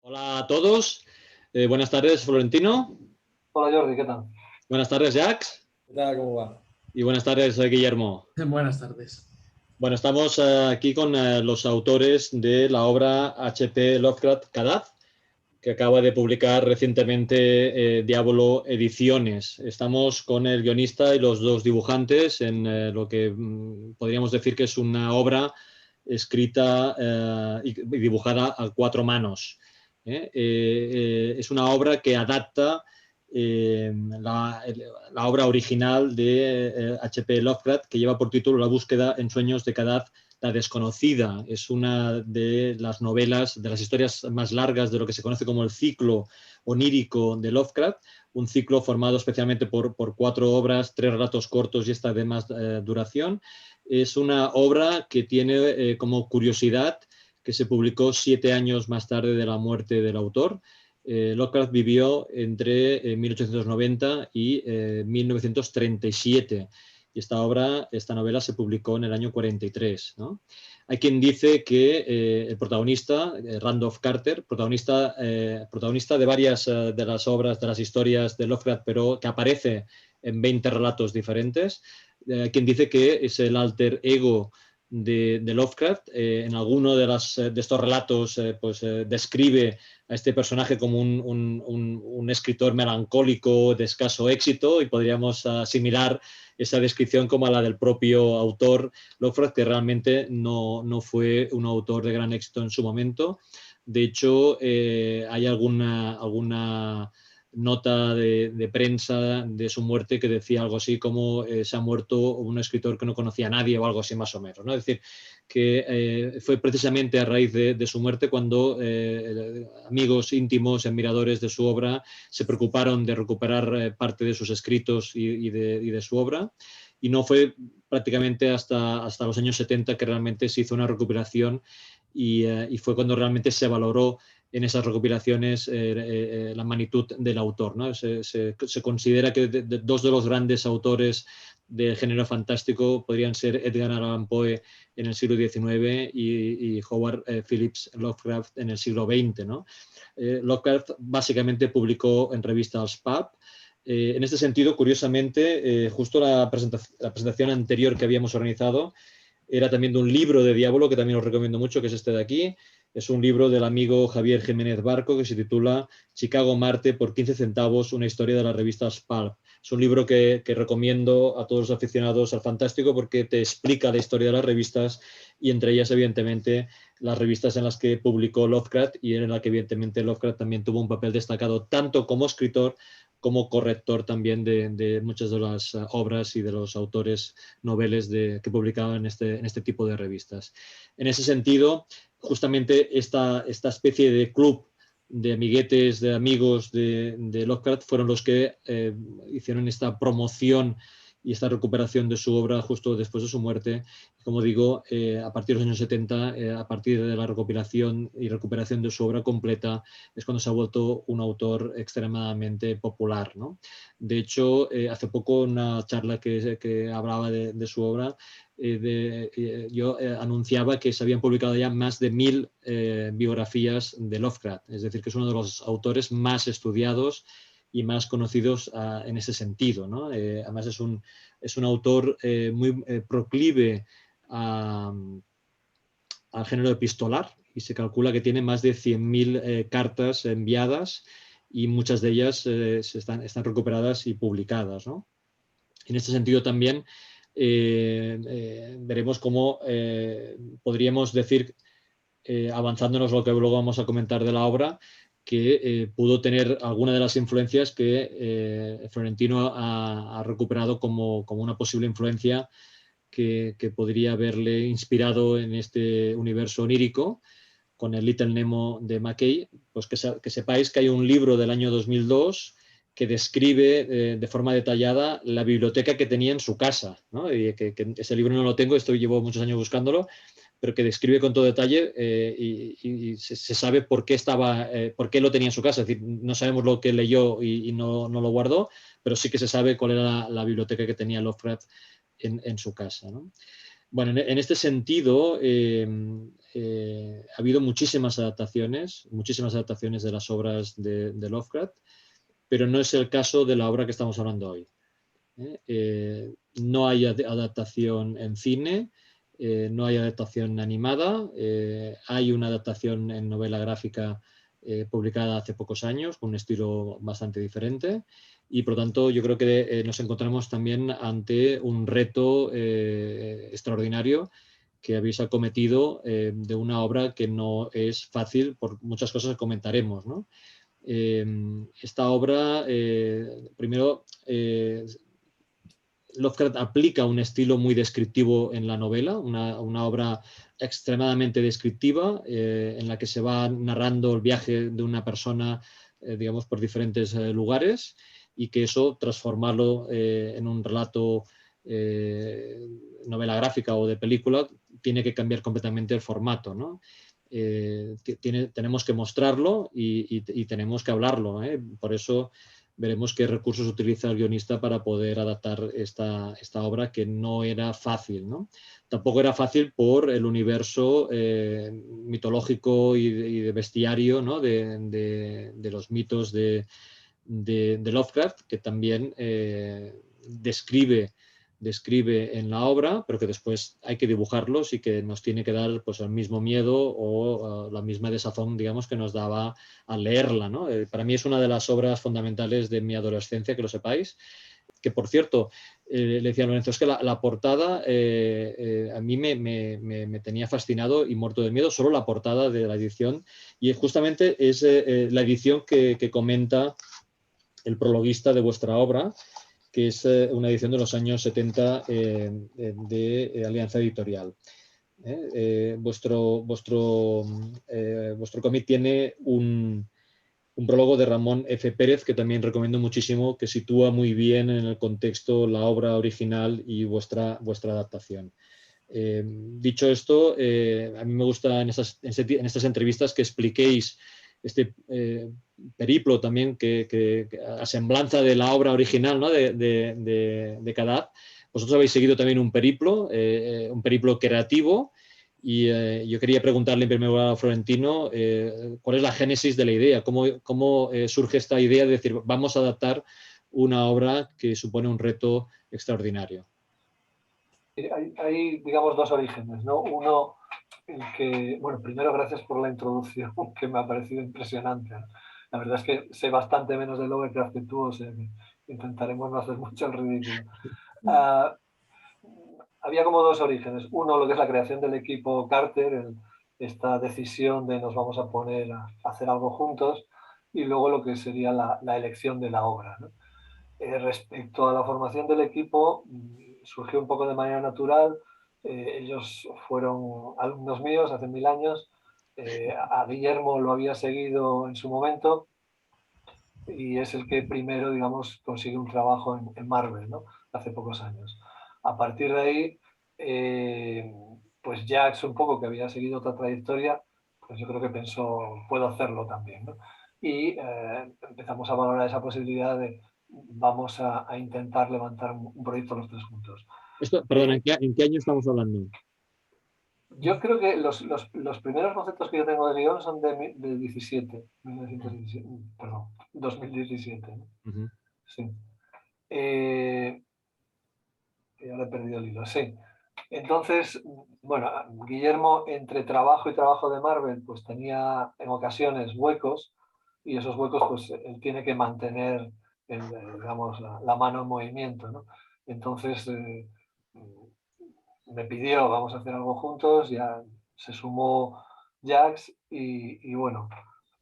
Hola a todos. Buenas tardes, Florentino. Hola Jordi, ¿qué tal? Buenas tardes, Jax. ¿Qué tal? ¿Cómo va? Y buenas tardes, Guillermo. Buenas tardes. Bueno, estamos aquí con los autores de la obra H.P. Lovecraft Cadath, que acaba de publicar recientemente Diablo Ediciones. Estamos con el guionista y los dos dibujantes en lo que podríamos decir que es una obra escrita y dibujada a cuatro manos. Es una obra que adapta la obra original de H.P. Lovecraft, que lleva por título La búsqueda en sueños de Cadath, la desconocida. Es una de las novelas, de las historias más largas de lo que se conoce como el ciclo onírico de Lovecraft, un ciclo formado especialmente por cuatro obras, tres relatos cortos y esta de más duración. Es una obra que tiene como curiosidad que se publicó 7 años más tarde de la muerte del autor. Lovecraft vivió entre 1890 y 1937 y esta novela se publicó en el año 43, ¿no? Hay quien dice que el protagonista, Randolph Carter, protagonista de varias de las obras, de las historias de Lovecraft, pero que aparece en 20 relatos diferentes, quien dice que es el alter ego de Lovecraft. En alguno de estos relatos describe a este personaje como un escritor melancólico de escaso éxito, y podríamos asimilar esa descripción como a la del propio autor Lovecraft, que realmente no fue un autor de gran éxito en su momento. De hecho, hay alguna nota de prensa de su muerte que decía algo así como se ha muerto un escritor que no conocía a nadie o algo así más o menos, ¿no? Es decir, que fue precisamente a raíz de su muerte cuando amigos íntimos, admiradores de su obra, se preocuparon de recuperar parte de sus escritos y de su obra, y no fue prácticamente hasta los años 70 que realmente se hizo una recuperación y fue cuando realmente se valoró en esas recopilaciones la magnitud del autor, ¿no? Se considera que dos de los grandes autores del género fantástico podrían ser Edgar Allan Poe en el siglo XIX y Howard Phillips Lovecraft en el siglo XX, ¿no? Lovecraft básicamente publicó en revistas pulp. En este sentido, curiosamente, justo la presentación anterior que habíamos organizado era también de un libro de Diablo, que también os recomiendo mucho, que es este de aquí. Es un libro del amigo Javier Jiménez Barco que se titula Chicago Marte por 15 centavos, una historia de las revistas pulp. Es un libro que recomiendo a todos los aficionados al fantástico porque te explica la historia de las revistas, y entre ellas, evidentemente, las revistas en las que publicó Lovecraft y en la que, evidentemente, Lovecraft también tuvo un papel destacado tanto como escritor como corrector también de muchas de las obras y de los autores noveles que publicaban en este tipo de revistas. En ese sentido, justamente esta especie de club de amiguetes, de amigos de Lovecraft fueron los que hicieron esta promoción y esta recuperación de su obra justo después de su muerte. Como digo, a partir de los años 70, a partir de la recopilación y recuperación de su obra completa, es cuando se ha vuelto un autor extremadamente popular, ¿no? De hecho, hace poco una charla que hablaba de su obra, yo anunciaba que se habían publicado ya más de 1000 biografías de Lovecraft, es decir, que es uno de los autores más estudiados y más conocidos en ese sentido, ¿no? Además es un autor muy proclive al género epistolar, y se calcula que tiene más de 100.000 cartas enviadas, y muchas de ellas están recuperadas y publicadas, ¿no? En este sentido también veremos cómo podríamos decir, avanzándonos lo que luego vamos a comentar de la obra, que pudo tener alguna de las influencias que Florentino ha recuperado como una posible influencia que podría haberle inspirado en este universo onírico con el Little Nemo de McKay. Pues que sepáis que hay un libro del año 2002 que describe de forma detallada la biblioteca que tenía en su casa, ¿no? Y que ese libro no lo tengo, llevo muchos años buscándolo, pero que describe con todo detalle y se sabe por qué por qué lo tenía en su casa. Es decir, no sabemos lo que leyó y no lo guardó, pero sí que se sabe cuál era la biblioteca que tenía Lovecraft en su casa, ¿no? Bueno, en este sentido, ha habido muchísimas adaptaciones de las obras de Lovecraft, pero no es el caso de la obra que estamos hablando hoy. No hay adaptación en cine, no hay adaptación animada, hay una adaptación en novela gráfica publicada hace pocos años con un estilo bastante diferente y por lo tanto yo creo que nos encontramos también ante un reto extraordinario que habéis acometido de una obra que no es fácil por muchas cosas que comentaremos, ¿no? Esta obra, primero, Lovecraft aplica un estilo muy descriptivo en la novela, una obra extremadamente descriptiva en la que se va narrando el viaje de una persona, digamos, por diferentes lugares y que eso, transformarlo en un relato novela gráfica o de película, tiene que cambiar completamente el formato, ¿no? Tenemos que mostrarlo y tenemos que hablarlo. Por eso veremos qué recursos utiliza el guionista para poder adaptar esta obra que no era fácil, ¿no? Tampoco era fácil por el universo mitológico y de bestiario, ¿no? de los mitos de Lovecraft, que también describe en la obra, pero que después hay que dibujarlos y que nos tiene que dar pues, el mismo miedo o la misma desazón, digamos, que nos daba al leerla, ¿no? Para mí es una de las obras fundamentales de mi adolescencia, que lo sepáis. Que, por cierto, le decía a Lorenzo, es que la portada a mí me tenía fascinado y muerto de miedo, solo la portada de la edición, y justamente es la edición que comenta el prologuista de vuestra obra, que es una edición de los años 70 de Alianza Editorial. Vuestro cómic tiene un prólogo de Ramón F. Pérez, que también recomiendo muchísimo, que sitúa muy bien en el contexto la obra original y vuestra adaptación. Dicho esto, a mí me gusta en estas entrevistas que expliquéis este periplo también, que a semblanza de la obra original, ¿no? de Kadath. Vosotros habéis seguido también un periplo creativo, y yo quería preguntarle en primer lugar a Florentino cuál es la génesis de la idea, cómo surge esta idea de decir vamos a adaptar una obra que supone un reto extraordinario. Hay, digamos, dos orígenes, ¿no? Uno, el que, bueno, primero gracias por la introducción, que me ha parecido impresionante, ¿no? La verdad es que sé bastante menos de Lovecraft que tú, o sea que intentaremos no hacer mucho el ridículo. Había como dos orígenes. Uno, lo que es la creación del equipo Carter, esta decisión de nos vamos a poner a hacer algo juntos, y luego lo que sería la elección de la obra, ¿no? Respecto a la formación del equipo, surgió un poco de manera natural. Ellos fueron alumnos míos hace 1000 años. A Guillermo lo había seguido en su momento y es el que primero, digamos, consigue un trabajo en Marvel, ¿no? Hace pocos años. A partir de ahí, pues Jax, un poco que había seguido otra trayectoria, pues yo creo que pensó, puedo hacerlo también, ¿no? Y empezamos a valorar esa posibilidad de vamos a intentar levantar un proyecto los tres juntos. Perdona, ¿en qué año estamos hablando? Yo creo que los primeros conceptos que yo tengo de guión son de 1917, perdón, 2017, ¿no? Uh-huh. Sí. Ya le he perdido el hilo, sí. Entonces, bueno, Guillermo, entre trabajo y trabajo de Marvel, pues tenía en ocasiones huecos, y esos huecos, pues él tiene que mantener, digamos, la mano en movimiento, ¿no? Entonces, me pidió, vamos a hacer algo juntos, ya se sumó Jax, y bueno,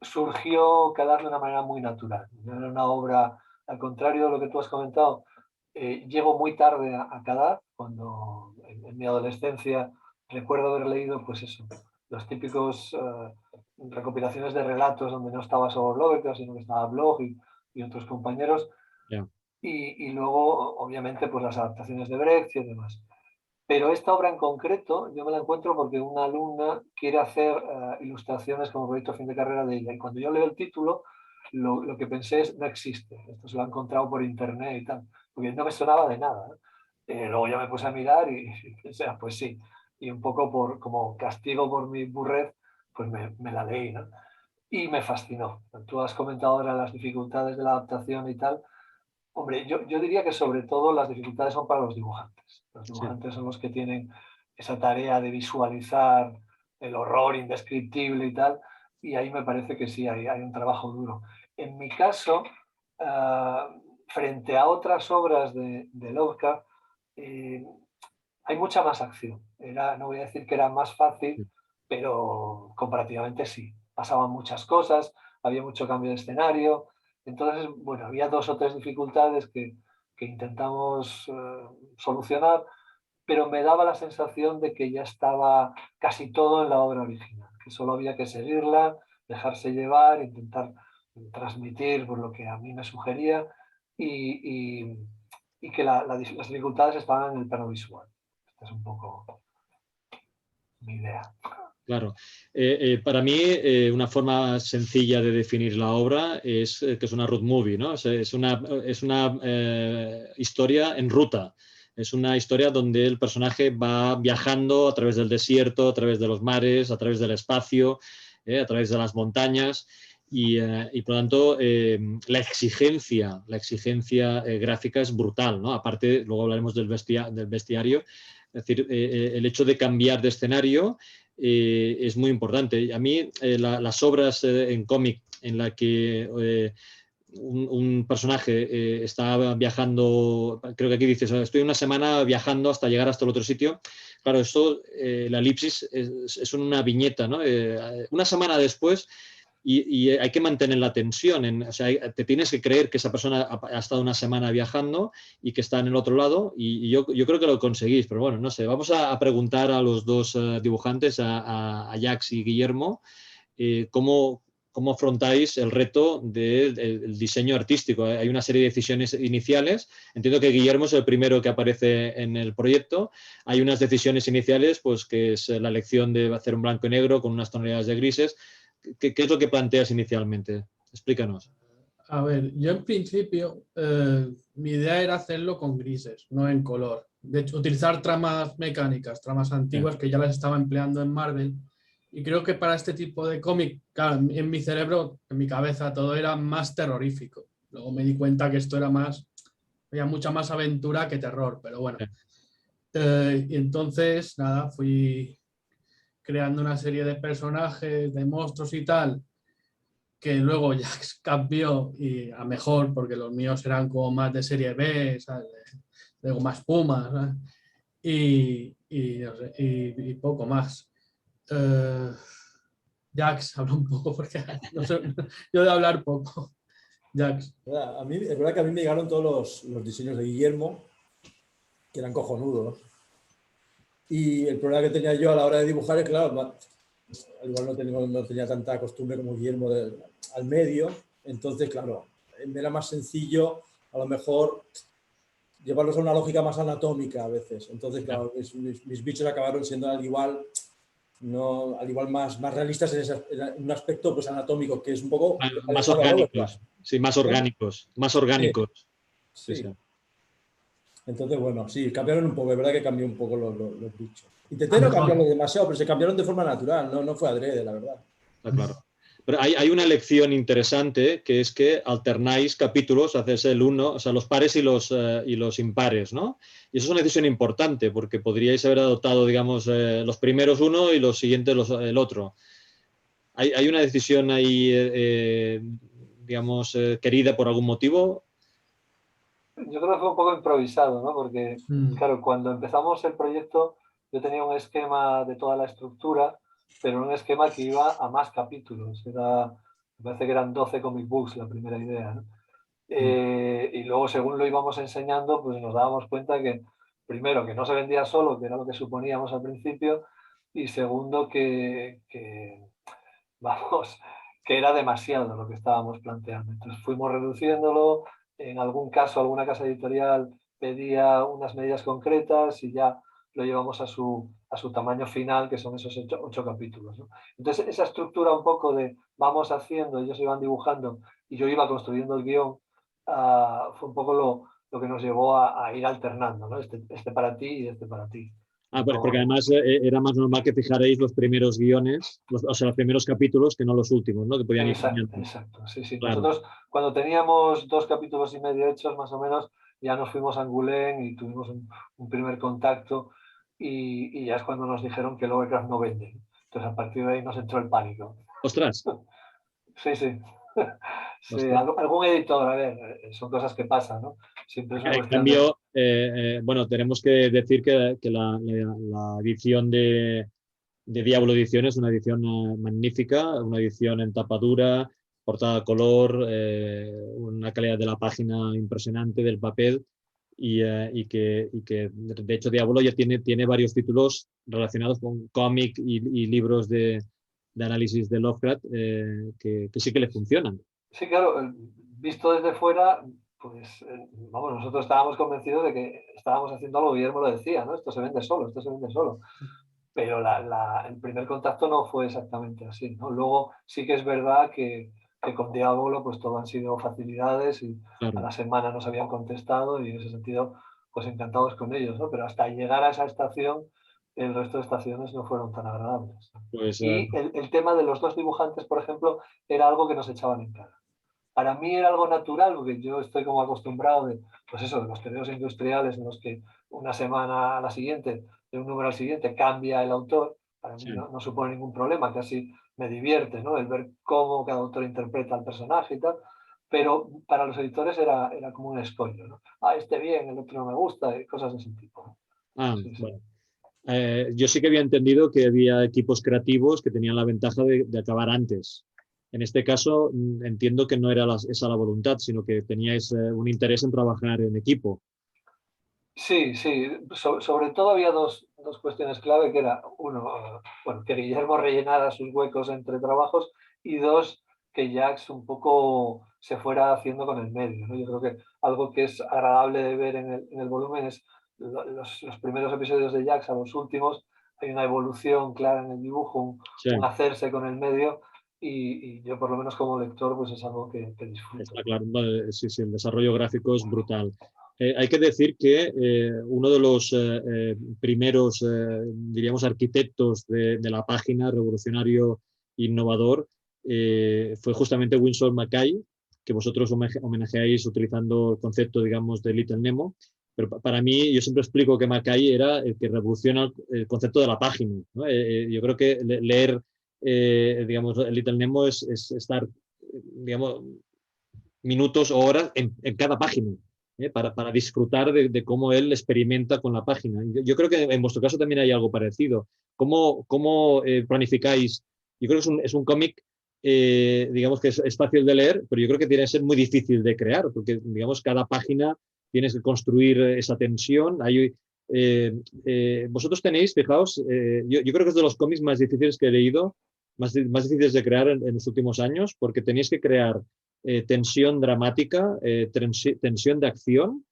surgió cada de una manera muy natural. No era una obra, al contrario de lo que tú has comentado, llego muy tarde a Kadar, cuando en mi adolescencia recuerdo haber leído, pues eso, los típicos recopilaciones de relatos donde no estaba solo Lovecraft, sino que estaba Blog y otros compañeros, Yeah. y luego, obviamente, pues las adaptaciones de Brecht y demás. Pero esta obra en concreto yo me la encuentro porque una alumna quiere hacer ilustraciones como proyecto fin de carrera de ella. Y cuando yo leo el título, lo que pensé es, no existe. Esto se lo ha encontrado por internet y tal. Porque no me sonaba de nada, ¿eh? Luego ya me puse a mirar y pensé, pues sí. Y un poco como castigo por mi burrez, pues me la leí, ¿no? Y me fascinó. Tú has comentado ahora las dificultades de la adaptación y tal. Hombre, yo diría que sobre todo las dificultades son para los dibujantes. Los Sí, dibujantes son los que tienen esa tarea de visualizar el horror indescriptible y tal, y ahí me parece que sí, hay un trabajo duro. En mi caso, frente a otras obras de Lovecraft, eh, hay mucha más acción. No voy a decir que era más fácil, sí, pero comparativamente sí. Pasaban muchas cosas, había mucho cambio de escenario. Entonces, bueno, había 2 o 3 dificultades que intentamos solucionar, pero me daba la sensación de que ya estaba casi todo en la obra original, que solo había que seguirla, dejarse llevar, intentar transmitir por lo que a mí me sugería y, y- y que las dificultades estaban en el plano visual. Esta es un poco mi idea. claro. Para mí, una forma sencilla de definir la obra es que es una road movie, ¿no? Es una historia en ruta. Es una historia donde el personaje va viajando a través del desierto, a través de los mares, a través del espacio, a través de las montañas. Y por lo tanto, la exigencia gráfica es brutal, ¿no? Aparte, luego hablaremos del bestiario. Es decir, el hecho de cambiar de escenario es muy importante. A mí, las obras en cómic en la que un personaje está viajando, creo que aquí dices, estoy una semana viajando hasta llegar hasta el otro sitio. Claro, esto, la elipsis es una viñeta, ¿no? Una semana después y hay que mantener la tensión. O sea, te tienes que creer que esa persona ha estado una semana viajando y que está en el otro lado. Y yo creo que lo conseguís, pero bueno, no sé. Vamos a preguntar a los dos dibujantes, a Jax y Guillermo, cómo, cómo afrontáis el reto del diseño artístico. Hay una serie de decisiones iniciales. Entiendo que Guillermo es el primero que aparece en el proyecto. Hay unas decisiones iniciales, pues que es la elección de hacer un blanco y negro con unas tonalidades de grises. ¿Qué es lo que planteas inicialmente? Explícanos. A ver, yo en principio mi idea era hacerlo con grises, no en color. De hecho, utilizar tramas mecánicas, tramas antiguas que ya las estaba empleando en Marvel. Y creo que para este tipo de cómic, claro, en mi cerebro, en mi cabeza, todo era más terrorífico. Luego me di cuenta que esto era más, había mucha más aventura que terror, pero bueno. Y entonces, nada, fui creando una serie de personajes, de monstruos y tal, que luego ya cambió y a mejor, porque los míos eran como más de serie B, ¿sabes? De goma espuma, ¿sabes? No sé, y poco más. Eh, Jax, habla un poco, porque no sé, yo de hablar poco. Jax. Es verdad que a mí me llegaron todos los diseños de Guillermo, que eran cojonudos. Y el problema que tenía yo a la hora de dibujar es, claro, igual no tenía tanta costumbre como Guillermo al medio. Entonces, claro, me era más sencillo a lo mejor llevarlos a una lógica más anatómica a veces. Entonces, claro, mis bichos acabaron siendo al igual, no, al igual más realistas en un aspecto pues, anatómico, que es un poco Más alejado a Lovecraft. orgánicos, sí, más orgánicos, más Sí, orgánicos. Sí, sí. sí. Entonces, bueno, sí, cambiaron un poco, es verdad que cambió un poco los bichos. A Intenté no mejor. cambiarlo demasiado, pero se cambiaron de forma natural, no fue adrede, la verdad. Está claro. Pero hay una lección interesante que es que alternáis capítulos, haces el uno, o sea, los pares y los impares, ¿no? Y eso es una decisión importante porque podríais haber adoptado, digamos, los primeros uno y los siguientes el otro. ¿Hay una decisión ahí, digamos, querida por algún motivo? Yo creo que fue un poco improvisado, ¿no? Porque, claro, cuando empezamos el proyecto, yo tenía un esquema de toda la estructura, pero un esquema que iba a más capítulos. Me parece que eran 12 comic books la primera idea, ¿no? Y luego, según lo íbamos enseñando, pues nos dábamos cuenta que, primero, que no se vendía solo, que era lo que suponíamos al principio, y segundo, vamos, que era demasiado lo que estábamos planteando. Entonces fuimos reduciéndolo, en algún caso alguna casa editorial pedía unas medidas concretas y ya lo llevamos a su tamaño final, que son esos 8 capítulos, ¿no? Entonces esa estructura un poco de vamos haciendo, ellos iban dibujando y yo iba construyendo el guión, fue un poco lo que nos llevó a ir alternando, ¿no? Este para ti y este para ti. Porque además era más normal que fijarais los primeros guiones, o sea, los primeros capítulos que no los últimos, ¿no? Que podían ir cambiando. Exacto, sí, sí. Claro. Nosotros cuando teníamos 2 capítulos y medio hechos, más o menos, ya nos fuimos a Angoulême y tuvimos un primer contacto y ya es cuando nos dijeron que Lovecraft no vende. Entonces a partir de ahí nos entró el pánico. ¡Ostras! Sí, sí. Sí, Ostras. algún editor, a ver, son cosas que pasan, ¿no? Siempre es una En cuestión de... cambio, bueno, tenemos que decir que la edición de Diablo Edición es una edición magnífica, una edición en tapa dura, portada a color, una calidad de la página impresionante, del papel, y que de hecho Diablo ya tiene varios títulos relacionados con cómic y libros de análisis de Lovecraft que sí que le funcionan. Sí, claro, visto desde fuera, pues vamos, nosotros estábamos convencidos de que estábamos haciendo algo, Guillermo lo decía, ¿no? Esto se vende solo, esto se vende solo. Pero el primer contacto no fue exactamente así, ¿no? Luego sí que es verdad que con Diablo pues todo han sido facilidades y Claro. a la semana nos habían contestado y en ese sentido pues encantados con ellos, ¿no? Pero hasta llegar a esa estación el resto de estaciones no fueron tan agradables. Pues, y el tema de los 2 dibujantes, por ejemplo, era algo que nos echaban en cara. Para mí era algo natural, porque yo estoy como acostumbrado pues eso, de los periodos industriales en los que una semana a la siguiente, de un número al siguiente, cambia el autor. Para mí no supone ningún problema, casi me divierte, ¿no? El ver cómo cada autor interpreta al personaje y tal. Pero para los editores era como un escollo, ¿no? Este bien, el otro no me gusta, y cosas de ese tipo. Sí. Bueno. Yo sí que había entendido que había equipos creativos que tenían la ventaja de acabar antes. En este caso, entiendo que no era esa la voluntad, sino que teníais un interés en trabajar en equipo. Sí, sí. Sobre todo había dos cuestiones clave, que era, uno, bueno, que Guillermo rellenara sus huecos entre trabajos y dos, que Jax un poco se fuera haciendo con el medio, ¿no? Yo creo que algo que es agradable de ver en el volumen es los primeros episodios de Jax a los últimos, hay una evolución clara en el dibujo, un hacerse con el medio y yo por lo menos como lector pues es algo que disfruto. Está claro, sí, el desarrollo gráfico es brutal. Hay que decir que uno de los primeros, diríamos, arquitectos de la página, revolucionario, innovador, fue justamente Winsor McCay, que vosotros homenajeáis utilizando el concepto, digamos, de Little Nemo. Pero para mí, yo siempre explico que McCay era el que revoluciona el concepto de la página, ¿no? Yo creo que leer, digamos, Little Nemo es estar, digamos, minutos o horas en cada página, para disfrutar de cómo él experimenta con la página. Yo creo que en vuestro caso también hay algo parecido. ¿Cómo planificáis? Yo creo que es un cómic, digamos que es fácil de leer, pero yo creo que tiene que ser muy difícil de crear, porque, digamos, cada página tienes que construir esa tensión. Vosotros tenéis, fijaos, yo creo que es de los cómics más difíciles que he leído, más difíciles de crear en los últimos años, porque tenéis que crear tensión dramática, tensión de acción,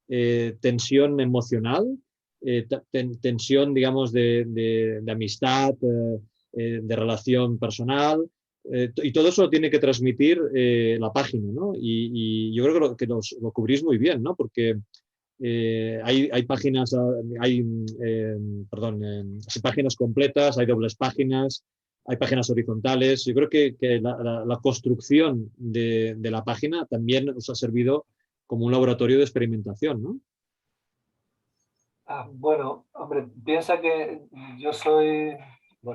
tensión emocional, tensión, digamos, de amistad, de relación personal, y todo eso lo tiene que transmitir la página, ¿no? Y yo creo que lo cubrís muy bien, ¿no? Porque hay páginas, hay páginas completas, hay dobles páginas, hay páginas horizontales. Yo creo que la construcción de la página también os ha servido como un laboratorio de experimentación, ¿no? Bueno, hombre, piensa que yo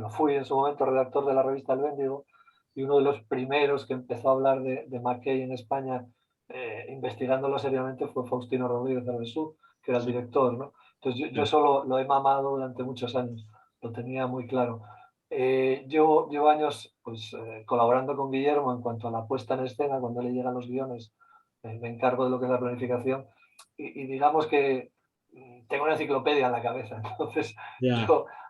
fui en su momento redactor de la revista El Bendigo y uno de los primeros que empezó a hablar de McCay en España, investigándolo seriamente, fue Faustino Rodríguez Arresú, que era el director, ¿no? Entonces yo eso lo he mamado durante muchos años, lo tenía muy claro. Llevo años pues, colaborando con Guillermo en cuanto a la puesta en escena, cuando le llegan los guiones, me encargo de lo que es la planificación y digamos que tengo una enciclopedia en la cabeza, entonces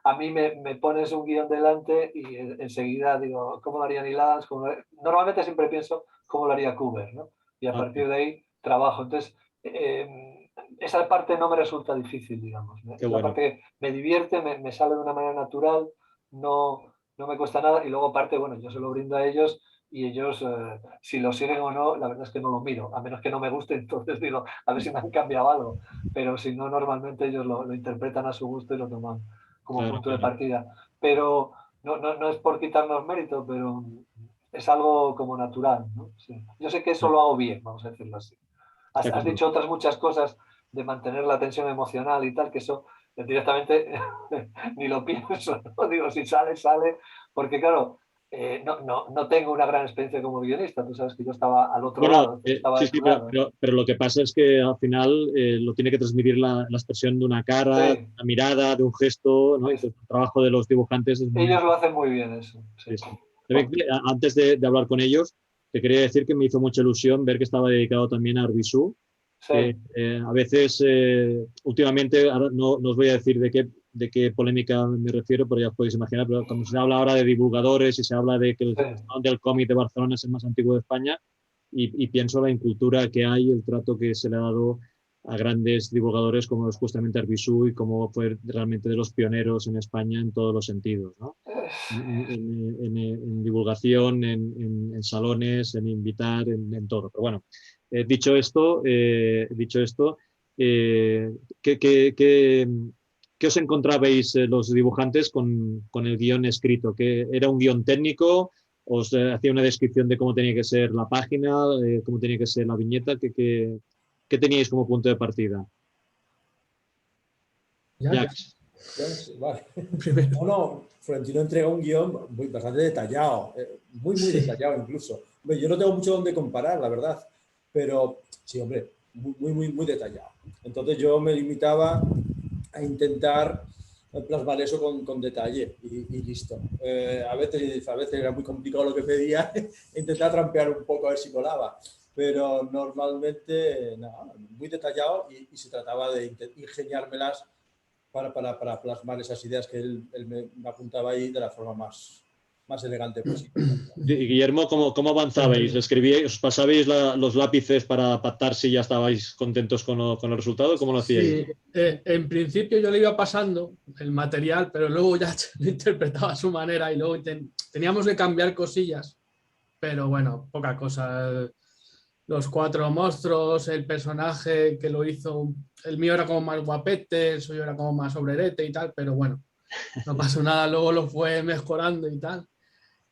a mí me pones un guión delante y enseguida digo, ¿cómo lo haría Nilas? Normalmente siempre pienso cómo lo haría Kuber, ¿no? Y a partir de ahí trabajo. Entonces, esa parte no me resulta difícil, digamos. Es la parte que me divierte, me sale de una manera natural, no me cuesta nada y luego aparte, bueno, yo se lo brindo a ellos y ellos, si lo siguen o no, la verdad es que no lo miro, a menos que no me guste, entonces digo, a ver si me han cambiado algo, pero si no, normalmente ellos lo interpretan a su gusto y lo toman como Claro, punto de claro. partida. Pero no es por quitarnos mérito, pero es algo como natural, ¿no? Sí. Yo sé que eso lo hago bien, vamos a decirlo así. Está Has claro. dicho otras muchas cosas de mantener la tensión emocional y tal, que eso directamente ni lo pienso, ¿no? Digo, si sale, sale, porque claro, no tengo una gran experiencia como guionista, tú sabes que yo estaba al otro Bueno, lado, estaba sí, de sí, tu lado. pero lo que pasa es que al final lo tiene que transmitir la expresión de una cara, de Sí, una mirada, de un gesto, ¿no? es, Entonces, el trabajo de los dibujantes es muy ellos lo importante. hacen muy bien eso, sí. Sí, sí. Antes de hablar con ellos, te quería decir que me hizo mucha ilusión ver que estaba dedicado también a Arbisu, que Sí, a veces, últimamente, ahora no os voy a decir de qué polémica me refiero, pero ya os podéis imaginar, pero cuando se habla ahora de divulgadores y se habla de que el sí. Salón del Cómic de Barcelona es el más antiguo de España, y pienso la incultura que hay, el trato que se le ha dado a grandes divulgadores como es justamente Arbizu y como fue realmente de los pioneros en España en todos los sentidos, ¿no? En divulgación, en salones, en invitar, en todo. Pero bueno, dicho esto ¿qué, qué os encontrabais los dibujantes con el guión escrito? ¿Que era un guión técnico? ¿Os hacía una descripción de cómo tenía que ser la página, cómo tenía que ser la viñeta? ¿Qué teníais como punto de partida? Ya, Ya. Vale. primero. No, Florentino entrega un guión bastante detallado, muy Sí. detallado incluso. Hombre, yo no tengo mucho donde comparar, la verdad, pero sí, hombre, muy detallado. Entonces yo me limitaba a intentar plasmar eso con detalle y listo. A veces era muy complicado lo que pedía e intentar trampear un poco a ver si colaba, pero normalmente no, muy detallado y se trataba de ingeniármelas para plasmar esas ideas que él me apuntaba ahí de la forma más elegante posible. Guillermo, ¿cómo avanzabais? ¿Escribíais, os pasabais los lápices para pactar si ya estabais contentos con el resultado? ¿Cómo lo hacíais? Sí, en principio yo le iba pasando el material, pero luego ya lo interpretaba a su manera y luego teníamos que cambiar cosillas, pero bueno, poca cosa. Los cuatro monstruos, el personaje que lo hizo, el mío era como más guapete, el suyo era como más obrerete y tal, pero bueno, no pasó nada, luego lo fue mejorando y tal.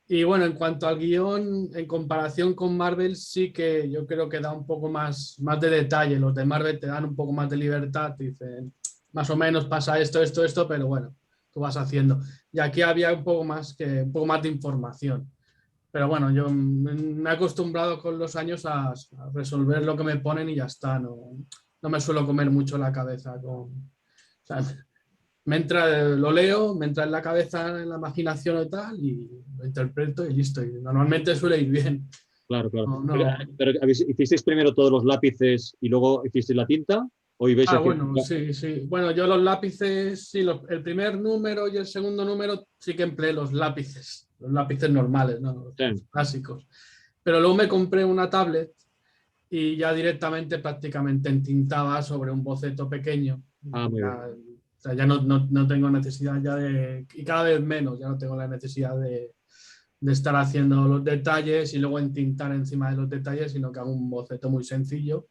Y bueno, en cuanto al guión, en comparación con Marvel, sí que yo creo que da un poco más de detalle. Los de Marvel te dan un poco más de libertad, te dicen, más o menos pasa esto, pero bueno, tú vas haciendo. Y aquí había un poco más de información. Pero bueno, yo me he acostumbrado con los años a resolver lo que me ponen y ya está. No me suelo comer mucho la cabeza con. O sea, lo leo, me entra en la cabeza, en la imaginación y tal, y lo interpreto y listo. Y normalmente suele ir bien. Claro, claro. No, Pero, no. ¿hicisteis primero todos los lápices y luego hicisteis la tinta? ¿O ibais Ah, haciendo? bueno, sí, sí. Bueno, yo los lápices, sí, el primer número y el segundo número sí que empleé los lápices normales, ¿no? Los Sí. clásicos. Pero luego me compré una tablet y ya directamente prácticamente entintaba sobre un boceto pequeño. Ah, muy bien. Ya, o sea, ya no tengo necesidad ya y cada vez menos, ya no tengo la necesidad de estar haciendo los detalles y luego entintar encima de los detalles, sino que hago un boceto muy sencillo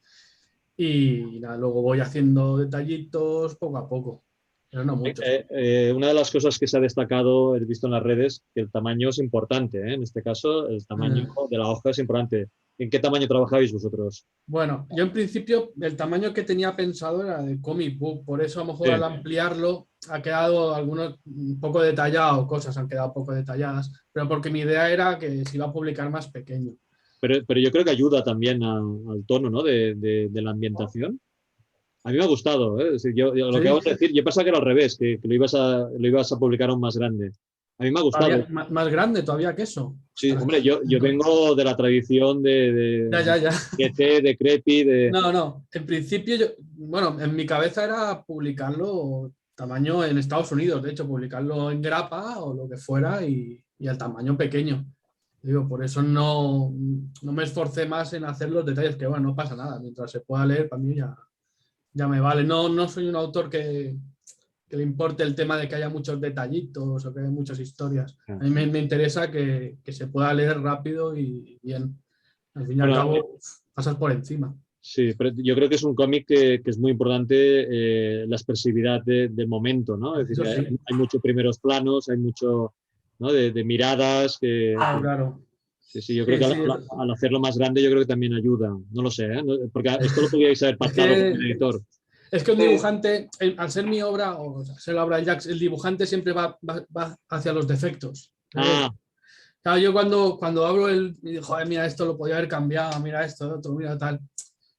y nada, luego voy haciendo detallitos poco a poco, pero no muchos. Una de las cosas que se ha destacado, he visto en las redes, que el tamaño es importante, ¿eh? En este caso, el tamaño de la hoja es importante. ¿En qué tamaño trabajáis vosotros? Bueno, yo en principio el tamaño que tenía pensado era de comic book, por eso a lo mejor Sí. al ampliarlo ha quedado algunos un poco detallado, cosas han quedado poco detalladas, pero porque mi idea era que se iba a publicar más pequeño. Pero yo creo que ayuda también al tono, ¿no? de la ambientación. A mí me ha gustado, ¿eh? Es decir, lo que Sí, vamos a decir, yo pensaba que era al revés, que lo ibas a publicar aún más grande. A mí me ha gustado. todavía más grande todavía que eso. Sí, Ostras. hombre, yo vengo de la tradición Ya. de GT, de Crepi, No. En principio, bueno, en mi cabeza era publicarlo tamaño en Estados Unidos, de hecho, publicarlo en grapa o lo que fuera y al tamaño pequeño. Digo, por eso no me esforcé más en hacer los detalles, que bueno, no pasa nada. Mientras se pueda leer, para mí ya me vale. No soy un autor le importe el tema de que haya muchos detallitos o que haya muchas historias. A Claro. mí me interesa que se pueda leer rápido y bien. Al fin y al Bueno, cabo, pasas por encima. sí, pero yo creo que es un cómic que es muy importante la expresividad del momento, ¿no? Es Eso decir, sí, hay muchos primeros planos, hay mucho, ¿no? de miradas claro. sí, sí, yo creo Sí, que sí. al hacerlo más grande yo creo que también ayuda. No lo sé, ¿eh? Porque esto lo podíais haber Es pactado con que el editor. Es que un Sí, dibujante, al ser mi obra, o ser la obra de Jax, el dibujante siempre va hacia los defectos. Ah, Claro, yo cuando abro y digo, joder, mira, esto lo podía haber cambiado, mira esto, otro, mira tal.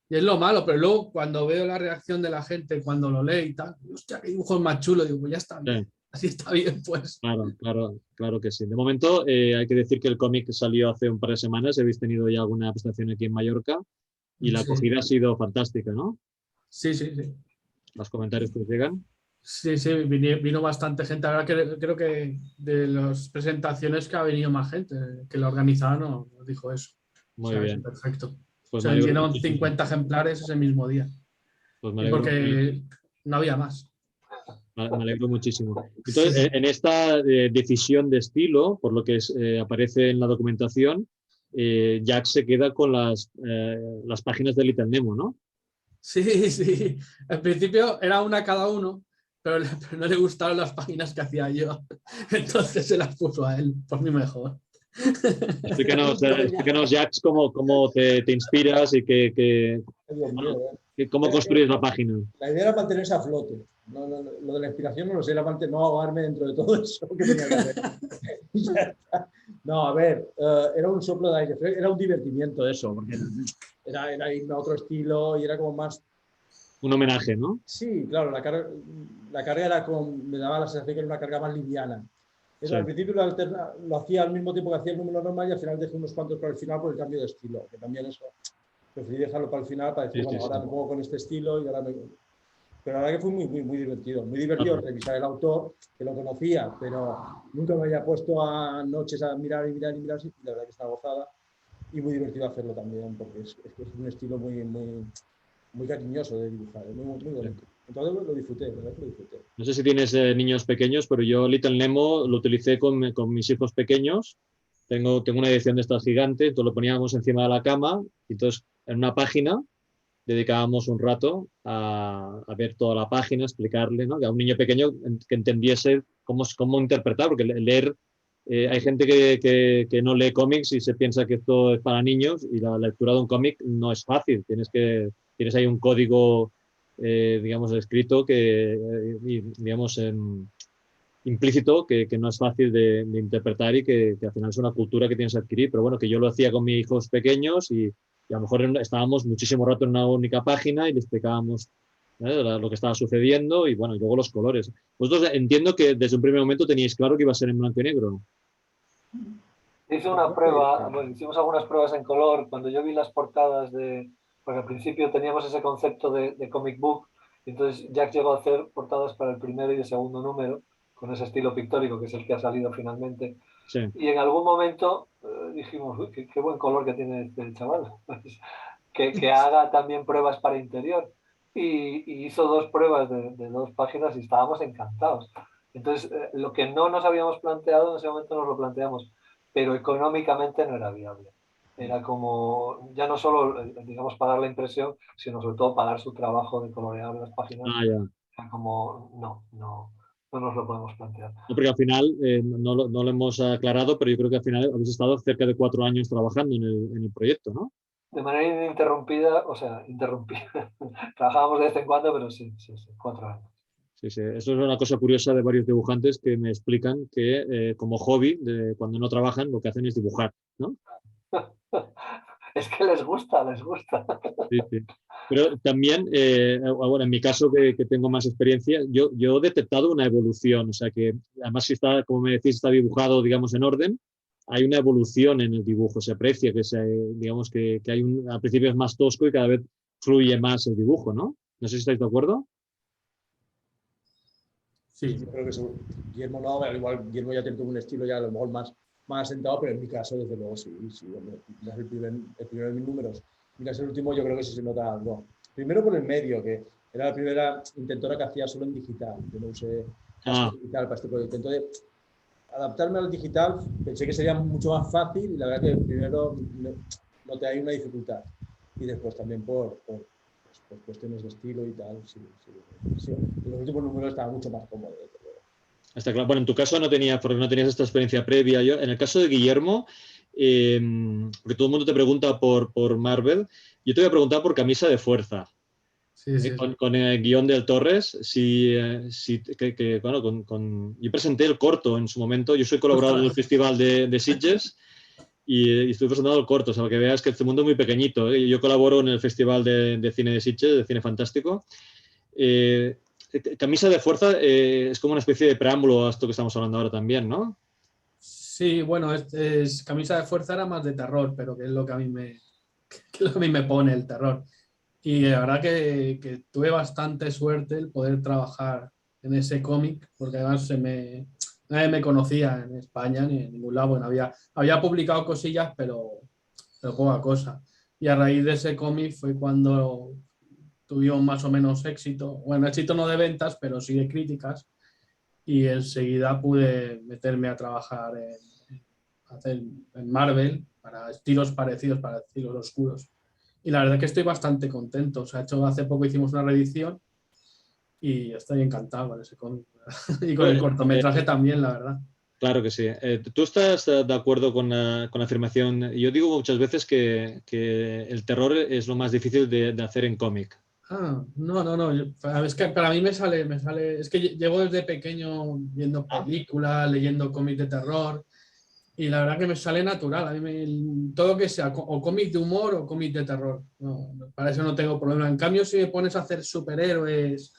Y es lo malo, pero luego cuando veo la reacción de la gente, cuando lo lee y tal, hostia, qué dibujos más chulo, digo, pues ya está bien, sí, así está bien, pues. claro, claro, claro que sí. De momento hay que decir que el cómic salió hace un par de semanas, habéis tenido ya alguna presentación aquí en Mallorca y la Sí, acogida ha sido fantástica, ¿no? sí, sí, sí. Los comentarios que os llegan. Sí, sí, vino bastante gente. Ahora creo que de las presentaciones que ha venido más gente, que la organizada nos dijo eso. O Muy sea, es bien, perfecto. pues Se me alegro vendieron muchísimo. 50 ejemplares ese mismo día. Pues Y porque no había más. me alegro muchísimo. Sí, Entonces, en esta decisión de estilo, por lo que aparece en la documentación, Jack se queda con las páginas de Little Nemo, ¿no? sí, sí. Al principio era una cada uno, pero no le gustaron las páginas que hacía yo. Entonces se las puso a él, por mí mejor. Explícanos Jack, cómo te inspiras y Ay, Dios mío, cómo construyes la página. La idea era mantenerse a flote. Lo de la inspiración no lo sé, era no ahogarme dentro de todo eso que tenía que hacer. Ya está. No, a ver, era un soplo de aire, era un divertimiento eso, porque era irme a otro estilo y era como más. Un homenaje, ¿no? Sí, claro, la carga era me daba la sensación que era una carga más liviana. Eso, Sí, al principio lo hacía al mismo tiempo que hacía el número normal y al final dejé unos cuantos para el final por el cambio de estilo, que también eso, preferí dejarlo para el final para decir, sí, sí, bueno, ahora sí. me pongo con este estilo y ahora me. Pero la verdad que fue muy, muy, muy divertido. Muy Ah, divertido revisar el autor, que lo conocía, pero nunca me había puesto a noches a mirar y mirar y mirar. Y la verdad que está gozada. Y muy divertido hacerlo también, porque es un estilo muy, muy, muy cariñoso de dibujar, muy, muy sí. bonito. Entonces lo disfruté, la verdad que lo disfruté. No sé si tienes niños pequeños, pero yo Little Nemo lo utilicé con mis hijos pequeños. Tengo una edición de estas gigante, entonces lo poníamos encima de la cama y entonces en una página dedicábamos un rato a ver toda la página, explicarle, ¿no? Que a un niño pequeño que entendiese cómo interpretar, porque leer, hay gente que no lee cómics y se piensa que esto es para niños y la lectura de un cómic no es fácil, tienes ahí un código, digamos, escrito digamos, implícito que no es fácil de interpretar y que al final es una cultura que tienes que adquirir, pero bueno, que yo lo hacía con mis hijos pequeños y a lo mejor estábamos muchísimo rato en una única página y le explicábamos lo que estaba sucediendo y bueno, y luego los colores. Vosotros entiendo que desde un primer momento teníais claro que iba a ser en blanco y negro. hice una prueba, bueno, hicimos algunas pruebas en color. Cuando yo vi las portadas porque al principio teníamos ese concepto de comic book, y entonces Jack llegó a hacer portadas para el primero y el segundo número, con ese estilo pictórico que es el que ha salido finalmente. Sí, Y en algún momento dijimos, uy, qué buen color que tiene este chaval, que haga también pruebas para interior. Y hizo dos pruebas de 2 páginas y estábamos encantados. Entonces, lo que no nos habíamos planteado en ese momento nos lo planteamos, pero económicamente no era viable. Era como, ya no solo, digamos, pagar la impresión, sino sobre todo pagar su trabajo de colorear las páginas. ya. Era como, no nos lo podemos plantear. No, porque al final no lo hemos aclarado, pero yo creo que al final habéis estado cerca de 4 años trabajando en el proyecto, ¿no? De manera ininterrumpida, o sea, interrumpida. Trabajábamos de vez en cuando, pero sí, 4 años. Sí, sí. Eso es una cosa curiosa de varios dibujantes que me explican que como hobby, cuando no trabajan, lo que hacen es dibujar, ¿no? Es que les gusta, les gusta. Sí, sí. Pero también, bueno, en mi caso que tengo más experiencia, yo he detectado una evolución, o sea que además si está, como me decís, está dibujado, digamos, en orden, hay una evolución en el dibujo, se aprecia digamos, que al principio es más tosco y cada vez fluye más el dibujo, ¿no? No sé si estáis de acuerdo. Sí, Sí, yo creo que seguro. Guillermo no, al igual Guillermo ya tiene un estilo ya a lo mejor más asentado, pero en mi caso, desde luego, sí, hombre. Miras el primer números, miras el último, yo creo que sí se nota algo. Primero por el medio, que era la primera intentora que hacía solo en digital. Yo no usé digital para este proyecto. Entonces, adaptarme al digital pensé que sería mucho más fácil y la verdad que primero noté ahí una dificultad. Y después también por cuestiones de estilo y tal. Sí. En los últimos números estaba mucho más cómodo. Está claro. Bueno, en tu caso porque no tenías esta experiencia previa. En el caso de Guillermo, porque todo el mundo te pregunta por Marvel, yo te voy a preguntar por Camisa de Fuerza. Sí. Con el guión del Torres, bueno, yo presenté el corto en su momento. Yo soy colaborador del Festival de Sitges y estoy presentando el corto, o sea, para que veas que este mundo es muy pequeñito. Yo colaboro en el Festival de Cine de Sitges, de Cine Fantástico. Camisa de Fuerza es como una especie de preámbulo a esto que estamos hablando ahora también, ¿no? Sí, bueno, Camisa de Fuerza era más de terror, pero que es lo que a mí me pone el terror. Y la verdad que tuve bastante suerte el poder trabajar en ese cómic, porque además nadie me conocía en España ni en ningún lado. Bueno, había publicado cosillas, pero poca cosa. Y a raíz de ese cómic fue cuando tuvieron más o menos éxito. Bueno, éxito no de ventas, pero sí de críticas. Y enseguida pude meterme a trabajar en Marvel para estilos parecidos, para estilos oscuros. Y la verdad es que estoy bastante contento. O sea, hace poco hicimos una reedición y estoy encantado con ese cómic. Y con el cortometraje también, la verdad. Claro que sí. ¿Tú estás de acuerdo con la afirmación? Yo digo muchas veces que el terror es lo más difícil de hacer en cómic. No. Es que para mí me sale. Es que llevo desde pequeño viendo películas, leyendo cómics de terror. Y la verdad que me sale natural. A mí todo que sea o cómic de humor o cómic de terror. No, para eso no tengo problema. En cambio, si me pones a hacer superhéroes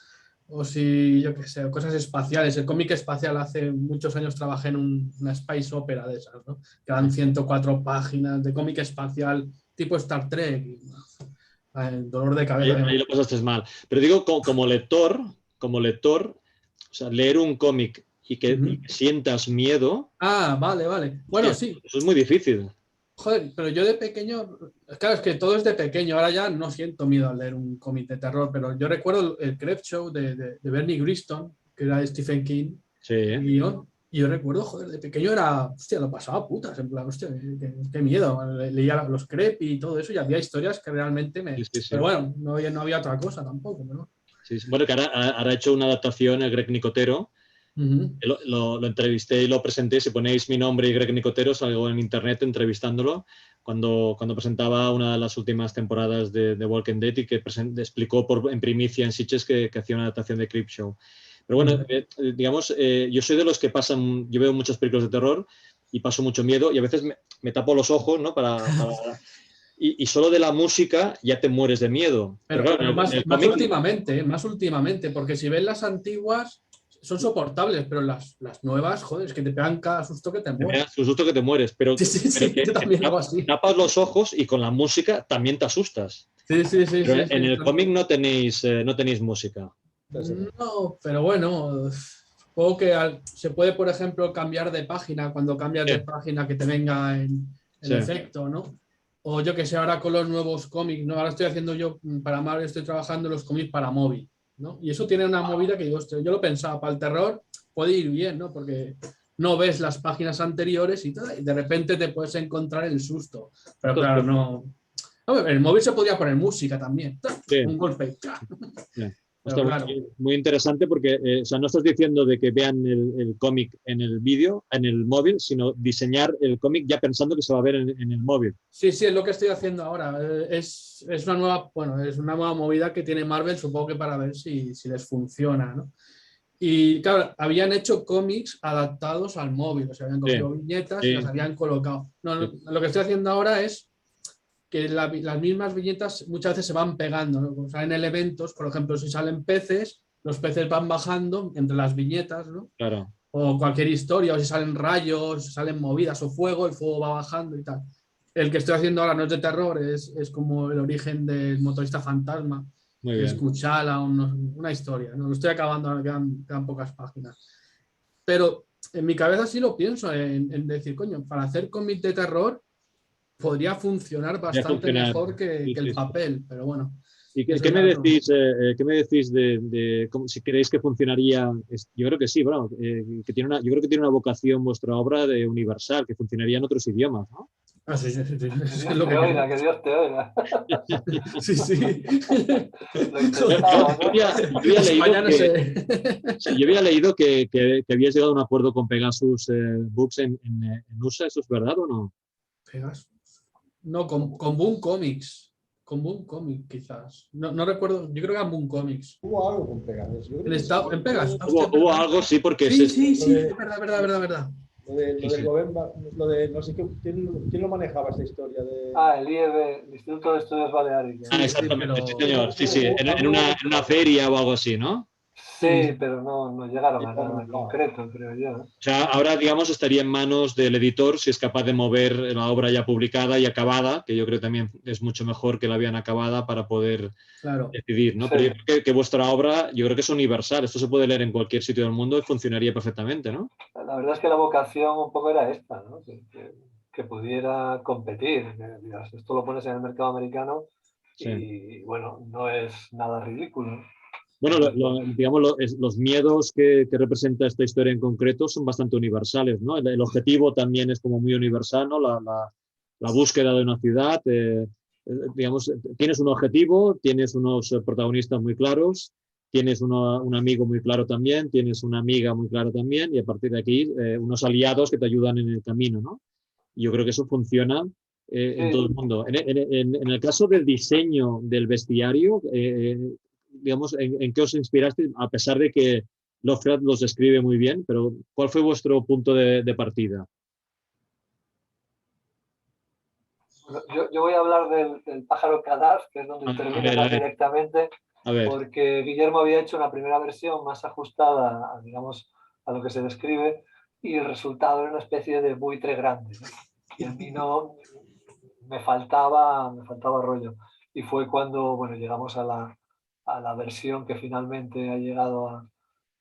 o si, yo qué sé, cosas espaciales. El cómic espacial hace muchos años trabajé en una space opera de esas, ¿no? Que dan 104 páginas de cómic espacial tipo Star Trek. El dolor de cabeza. Ahí lo pasaste mal. Pero digo, como lector, o sea, leer un cómic y que sientas miedo. Vale. Bueno, hostia, sí. Eso es muy difícil. Joder, pero yo de pequeño, claro, es que todo es de pequeño, ahora ya no siento miedo al leer un cómic de terror, pero yo recuerdo el Creepshow de Bernie Wrightson, que era de Stephen King, Sí. el guión, y yo recuerdo, joder, de pequeño hostia, lo pasaba putas, en plan, hostia, qué miedo, leía los Creep y todo eso, y había historias que realmente Sí. Pero bueno, no había otra cosa tampoco, ¿no? Sí. Bueno, que ahora ha hecho una adaptación el Greg Nicotero. Lo entrevisté y lo presenté. Si ponéis mi nombre y Greg Nicotero, salgo en internet entrevistándolo cuando presentaba una de las últimas temporadas de Walking Dead y que explicó en primicia en Sitges que hacía una adaptación de Creepshow. Pero bueno, digamos, yo soy de los que yo veo muchas películas de terror y paso mucho miedo y a veces me tapo los ojos, ¿no? Y solo de la música ya te mueres de miedo. Pero claro, más últimamente, porque si ves las antiguas son soportables, pero las nuevas, joder, es que te pegan cada susto que te mueres. Te susto que te mueres, pero, Sí, yo también hago así. Tapas los ojos y con la música también te asustas. Sí. Pero en el cómic no tenéis música. No, pero bueno, supongo que se puede, por ejemplo, cambiar de página cuando cambias de página que te venga en efecto, ¿no? O yo que sé, ahora con los nuevos cómics, ¿no? Ahora estoy haciendo yo, para Marvel estoy trabajando los cómics para móvil, ¿no? Y eso tiene una movida que yo lo pensaba, para el terror puede ir bien, ¿no? Porque no ves las páginas anteriores y de repente te puedes encontrar el susto. Pero claro, no. En el móvil se podría poner música también. Un golpe. Está claro. Muy interesante porque o sea, no estás diciendo de que vean el cómic en el vídeo, en el móvil, sino diseñar el cómic ya pensando que se va a ver en el móvil. Sí, es lo que estoy haciendo ahora. Es una nueva movida que tiene Marvel, supongo que para ver si les funciona, ¿no? Y claro, habían hecho cómics adaptados al móvil, o sea, habían cogido viñetas y las habían colocado. Lo que estoy haciendo ahora es que las mismas viñetas muchas veces se van pegando, ¿no? Como salen elementos, por ejemplo, si salen peces, los peces van bajando entre las viñetas, ¿no? Claro. O cualquier historia, o si salen rayos, si salen movidas o fuego, el fuego va bajando y tal. El que estoy haciendo ahora no es de terror, es como el origen del motorista fantasma, que es Kuchala, una historia, ¿no? Lo estoy acabando, ahora quedan pocas páginas. Pero en mi cabeza sí lo pienso, en decir, coño, para hacer cómic de terror podría funcionar bastante mejor que el papel, pero bueno. ¿Y qué, Eso qué me claro. decís, de cómo, si creéis que funcionaría? Yo creo que sí, bueno, yo creo que tiene una vocación vuestra obra de universal, que funcionaría en otros idiomas, ¿no? Ah, sí, sí, sí, Que es Dios lo te que oiga, que queremos. Dios te oiga. Sí, sí. Lo Yo, intentamos, yo ¿eh? había leído España no que, sé. sí, yo había leído que habías llegado a un acuerdo con Pegasus Books en USA, ¿eso es verdad o no? Pegasus. No, con Boom Comics. Con Boom Comics, quizás. No, no recuerdo. Yo creo que era Boom Comics. Hubo algo con Pegasus. Yo creo que sí. En Pegasus. Ah, hostia, es Hubo verdad. algo, sí, porque Sí, sí, Lo sí. de, Es verdad, verdad, verdad, verdad. sí, lo del sí. Govern, lo de no sé qué, ¿quién lo manejaba esta historia de? Ah, el IEB, el Instituto de Estudios Baleares. Ah, Sí, sí, exactamente, sí, pero. señor. Sí, sí, en Algo hubo una feria o algo así, ¿no? Sí, Sí, pero no llegaron a nada en no. concreto, creo yo, ¿eh? O sea, ahora, digamos, estaría en manos del editor si es capaz de mover la obra ya publicada y acabada, que yo creo también es mucho mejor que la vean acabada para poder claro. decidir, ¿no? Sí, Pero yo creo que vuestra obra, yo creo que es universal. Esto se puede leer en cualquier sitio del mundo y funcionaría perfectamente, ¿no? la verdad es que la vocación un poco era esta, ¿no? Que pudiera competir. Que digas, esto lo pones en el mercado americano Sí. y, bueno, no es nada ridículo. Bueno, digamos, los miedos que representa esta historia en concreto son bastante universales, ¿no? El objetivo también es como muy universal, ¿no? La búsqueda de una ciudad, digamos, tienes un objetivo, tienes unos protagonistas muy claros, tienes un amigo muy claro también, tienes una amiga muy clara también, y a partir de aquí, unos aliados que te ayudan en el camino, ¿no? Y yo creo que eso funciona en todo el Sí, mundo. En el caso del diseño del bestiario, digamos, ¿en qué os inspiraste? A pesar de que Lovecraft los describe muy bien, pero ¿cuál fue vuestro punto de partida? yo voy a hablar del pájaro Kadaf, que es donde interviene A más ver, directamente, a ver. porque Guillermo había hecho una primera versión más ajustada, digamos, a lo que se describe, y el resultado era una especie de buitre grande, ¿no? Y a mí no, me faltaba rollo. Y fue cuando, bueno, llegamos a la versión que finalmente ha llegado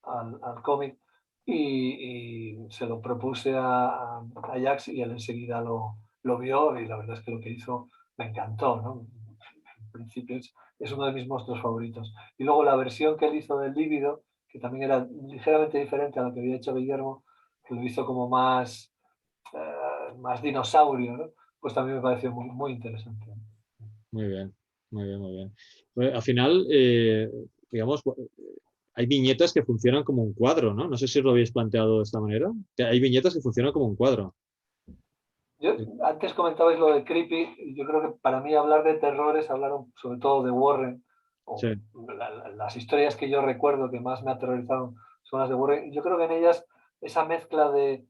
al cómic y se lo propuse a Ajax y él enseguida lo vio y la verdad es que lo que hizo me encantó, ¿no? En principio es uno de mis monstruos favoritos. Y luego la versión que él hizo del Lívido, que también era ligeramente diferente a lo que había hecho Guillermo, que lo hizo como más dinosaurio, ¿no? Pues también me pareció muy, muy interesante. Muy bien, muy bien, muy bien. Pues, al final, digamos, hay viñetas que funcionan como un cuadro, ¿no? No sé si os lo habéis planteado de esta manera. Que hay viñetas que funcionan como un cuadro. Yo, antes comentabais lo de Creepy, y yo creo que para mí hablar de terror es hablar sobre todo de Warren, Sí, o las historias que yo recuerdo que más me aterrorizaron son las de Warren, y yo creo que en ellas esa mezcla de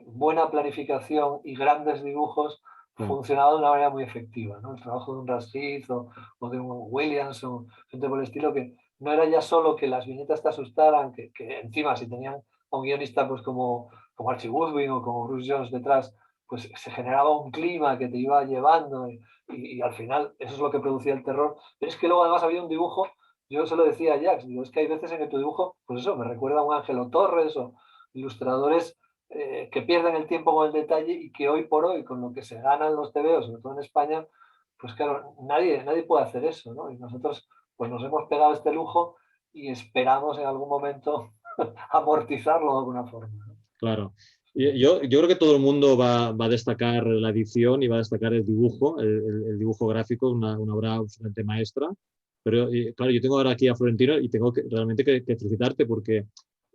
buena planificación y grandes dibujos sí, funcionaba de una manera muy efectiva, ¿no? El trabajo de un Rasheed o de un Williams o gente por el estilo, que no era ya solo que las viñetas te asustaran, que encima si tenían a un guionista pues como Archie Goodwin o como Bruce Jones detrás, pues se generaba un clima que te iba llevando y al final eso es lo que producía el terror. Pero es que luego además había un dibujo, yo se lo decía a Jax, digo, es que hay veces en que tu dibujo, pues eso, me recuerda a un Ángelo Torres o ilustradores que pierden el tiempo con el detalle y que hoy por hoy, con lo que se ganan los TVOs, sobre todo en España, pues claro, nadie puede hacer eso, ¿no? Y nosotros pues nos hemos pegado este lujo y esperamos en algún momento amortizarlo de alguna forma, ¿no? claro. Yo creo que todo el mundo va a destacar la edición y va a destacar el dibujo, el dibujo gráfico, una obra absolutamente maestra. Pero claro, yo tengo ahora aquí a Florentino y tengo realmente que felicitarte porque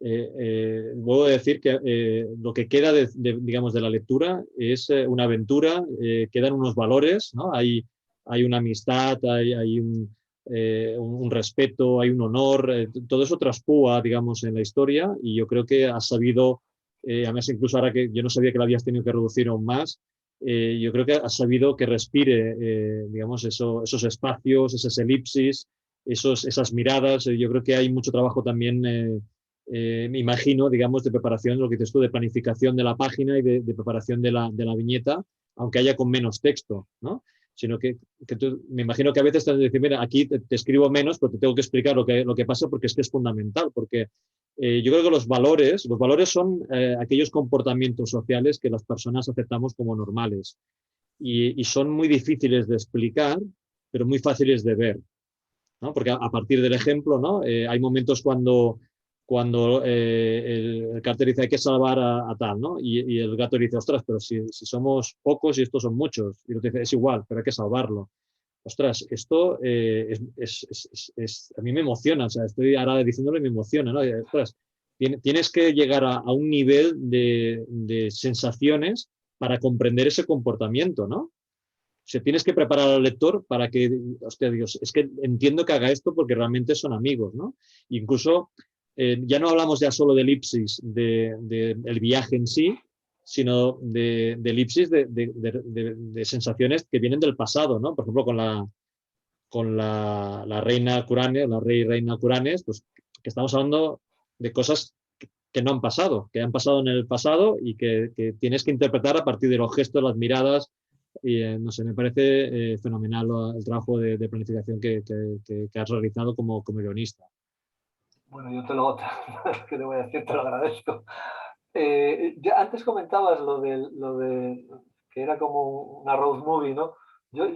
vuelvo a decir que lo que queda digamos, de la lectura es una aventura, quedan unos valores, ¿no? Hay una amistad, hay un respeto, hay un honor, todo eso traspúa, digamos, en la historia y yo creo que has sabido, además incluso ahora que yo no sabía que la habías tenido que reducir aún más, yo creo que has sabido que respire, digamos, esos espacios, esas elipsis, esas miradas. Yo creo que hay mucho trabajo también, me imagino, digamos, de preparación, lo que dices tú, de planificación de la página y de preparación de la viñeta, aunque haya con menos texto, ¿no? Sino que tú, me imagino que a veces te vas a decir, mira, aquí te escribo menos, pero te tengo que explicar lo que pasa porque es que es fundamental, porque yo creo que los valores son aquellos comportamientos sociales que las personas aceptamos como normales y son muy difíciles de explicar, pero muy fáciles de ver. ¿no? Porque a partir del ejemplo, ¿no? Hay momentos cuando el Carter dice hay que salvar a tal, ¿no? Y el gato dice, ostras, pero si somos pocos y estos son muchos. Y el otro dice, es igual, pero hay que salvarlo. Ostras, esto a mí me emociona, o sea, estoy ahora diciéndolo y me emociona, ¿no? Y, ostras, tienes que llegar a un nivel de sensaciones para comprender ese comportamiento, ¿no? O sea, tienes que preparar al lector para que, hostia, Dios, es que entiendo que haga esto porque realmente son amigos, ¿no? Incluso ya no hablamos ya solo de elipsis, del viaje en sí, sino de elipsis de sensaciones que vienen del pasado, ¿no? Por ejemplo, con la reina Curanes, la reina Curanes, pues que estamos hablando de cosas que no han pasado, que han pasado en el pasado y que tienes que interpretar a partir de los gestos, las miradas. Y no sé, me parece fenomenal el trabajo de planificación que has realizado como guionista. Bueno, yo ¿qué te voy a decir? Te lo agradezco. Ya antes comentabas lo de que era como una road movie, ¿no? Yo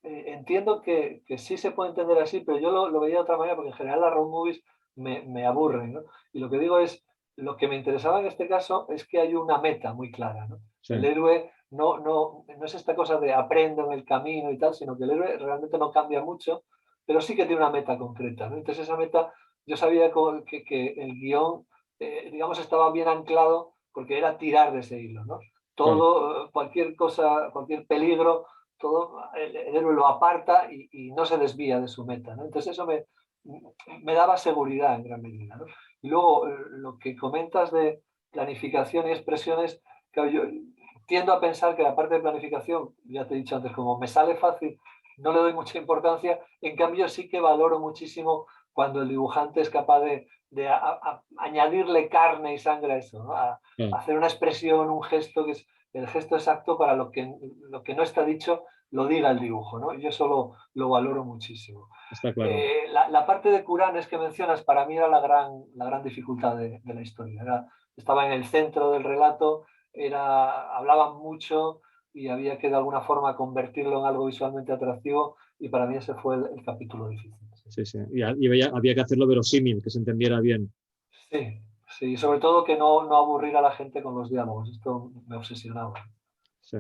entiendo que sí se puede entender así, pero yo lo veía de otra manera, porque en general las road movies me aburren, ¿no? Y lo que digo es, lo que me interesaba en este caso es que hay una meta muy clara, ¿no? Sí. El héroe no es esta cosa de aprendo en el camino y tal, sino que el héroe realmente no cambia mucho, pero sí que tiene una meta concreta, ¿no? Entonces esa meta, yo sabía que el guión, digamos, estaba bien anclado porque era tirar de ese hilo, ¿no? Todo, cualquier cosa, cualquier peligro, todo, el héroe lo aparta y no se desvía de su meta, ¿no? Entonces eso me daba seguridad en gran medida, ¿no? Y luego lo que comentas de planificación y expresiones, claro, yo tiendo a pensar que la parte de planificación, ya te he dicho antes, como me sale fácil, no le doy mucha importancia, en cambio sí que valoro muchísimo cuando el dibujante es capaz de añadirle carne y sangre a eso, ¿no? A hacer una expresión, un gesto que es el gesto exacto para lo que no está dicho, lo diga el dibujo, ¿no? Yo eso lo valoro muchísimo. Está claro. La parte de Curanes que mencionas para mí era la gran dificultad de la historia. Estaba en el centro del relato, hablaban mucho y había que de alguna forma convertirlo en algo visualmente atractivo, y para mí ese fue el capítulo difícil. Sí, sí. Y había que hacerlo verosímil, que se entendiera bien. Sí, sí, sobre todo que no aburrir a la gente con los diálogos. Esto me obsesionaba. Sí.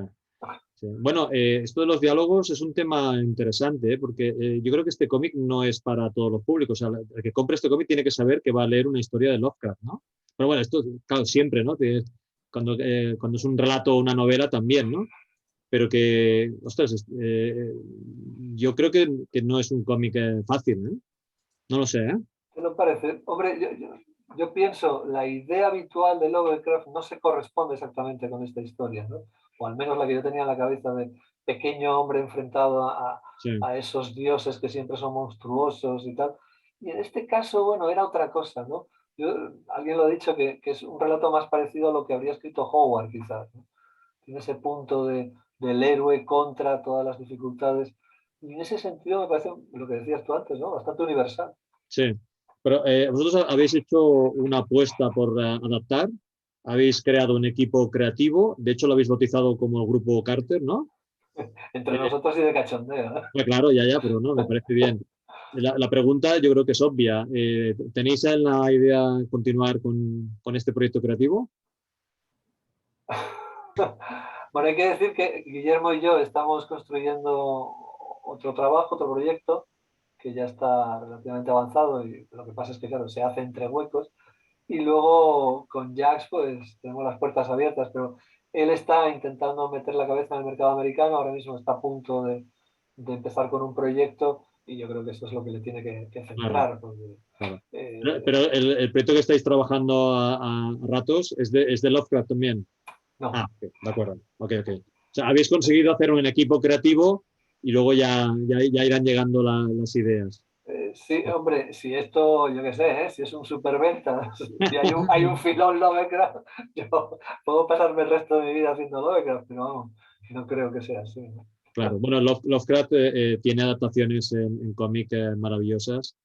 Sí. Bueno, esto de los diálogos es un tema interesante, porque yo creo que este cómic no es para todos los públicos. O sea, el que compre este cómic tiene que saber que va a leer una historia de Lovecraft, ¿no? Pero bueno, esto, claro, siempre, ¿no? Cuando es un relato o una novela también, ¿no? Pero que, ostras, yo creo que no es un cómic fácil, ¿eh? No lo sé, ¿eh? ¿Qué nos parece? Hombre, yo pienso, la idea habitual de Lovecraft no se corresponde exactamente con esta historia, ¿no? O al menos la que yo tenía en la cabeza de pequeño hombre enfrentado Sí. a esos dioses que siempre son monstruosos y tal. Y en este caso, bueno, era otra cosa, ¿no? Alguien lo ha dicho que es un relato más parecido a lo que habría escrito Howard, quizás, ¿no? Tiene ese punto del héroe contra todas las dificultades. Y en ese sentido me parece, lo que decías tú antes, ¿no? Bastante universal. Sí. Pero vosotros habéis hecho una apuesta por adaptar, habéis creado un equipo creativo, de hecho lo habéis bautizado como el Grupo Carter, ¿no? Entre nosotros y de cachondeo, ¿no? Claro, ya, pero no, me parece bien. La pregunta yo creo que es obvia. ¿Tenéis en la idea continuar con este proyecto creativo? Bueno, hay que decir que Guillermo y yo estamos construyendo otro trabajo, otro proyecto, que ya está relativamente avanzado, y lo que pasa es que, claro, se hace entre huecos. Y luego con Jax, pues tenemos las puertas abiertas, pero él está intentando meter la cabeza en el mercado americano, ahora mismo está a punto de empezar con un proyecto, y yo creo que eso es lo que le tiene que Claro, centrar. Porque, claro. Pero el proyecto que estáis trabajando a ratos es de Lovecraft también. no. Ah, okay, de acuerdo. Ok. O sea, habéis conseguido hacer un equipo creativo y luego ya irán llegando las ideas. Sí, hombre, si esto, yo qué sé, si es un superventa, si hay un filón Lovecraft, yo puedo pasarme el resto de mi vida haciendo Lovecraft, pero vamos, no creo que sea así, ¿no? Claro, bueno, Lovecraft tiene adaptaciones en cómic maravillosas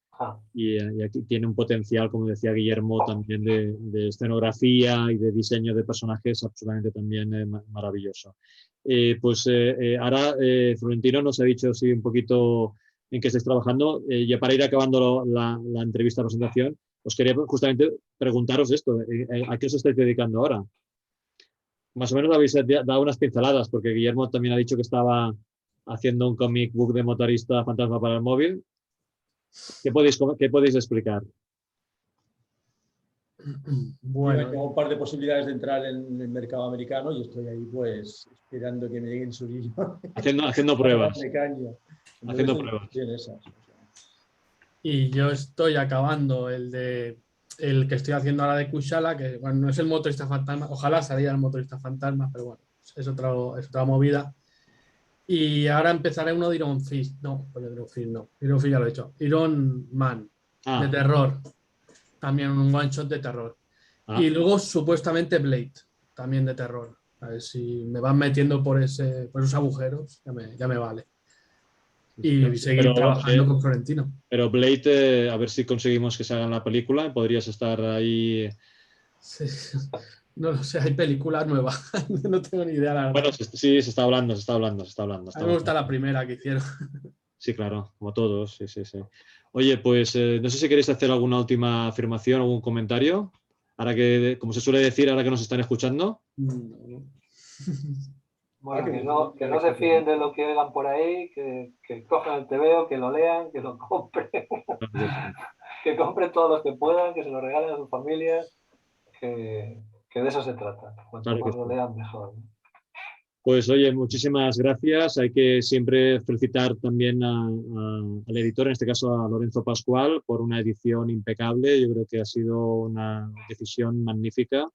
y aquí tiene un potencial, como decía Guillermo, también de escenografía y de diseño de personajes absolutamente también maravilloso. Ahora Florentino nos ha dicho sí, un poquito en qué estáis trabajando. Ya para ir acabando la entrevista, presentación, os quería justamente preguntaros esto, ¿a qué os estáis dedicando ahora? Más o menos habéis dado unas pinceladas, porque Guillermo también ha dicho que estaba haciendo un comic book de motorista fantasma para el móvil. ¿Qué podéis explicar? Bueno, tengo un par de posibilidades de entrar en el mercado americano y estoy ahí pues esperando que me lleguen su guión. Haciendo pruebas. Haciendo pruebas. Y yo estoy acabando el que estoy haciendo ahora de Kushala, que bueno, no es el motorista fantasma, ojalá saliera el motorista fantasma, pero bueno, es otra movida. Y ahora empezaré uno de Iron Fist. No, Iron Fist no. Iron Fist ya lo he hecho. Iron Man, de terror. También un one shot de terror. Y luego supuestamente Blade, también de terror. A ver si me van metiendo por esos agujeros, ya me vale. Y seguir trabajando con Florentino. Pero Blade, a ver si conseguimos que se haga la película. Podrías estar ahí. Sí. No lo sé, hay películas nuevas. No tengo ni idea, la verdad. Bueno, sí, se está hablando. A mí me gusta la primera que hicieron. Sí, claro, como todos. Sí. Oye, pues no sé si queréis hacer alguna última afirmación, algún comentario. Ahora que, como se suele decir, ahora que nos están escuchando. Bueno, que no se fíen de lo que oigan por ahí, que cojan el TVO, que lo lean, que lo compren. Que compren todos los que puedan, que se lo regalen a sus familias, que de eso se trata. Cuanto más lo lean, mejor. Pues oye, muchísimas gracias. Hay que siempre felicitar también al editor, en este caso a Lorenzo Pascual, por una edición impecable. Yo creo que ha sido una decisión magnífica,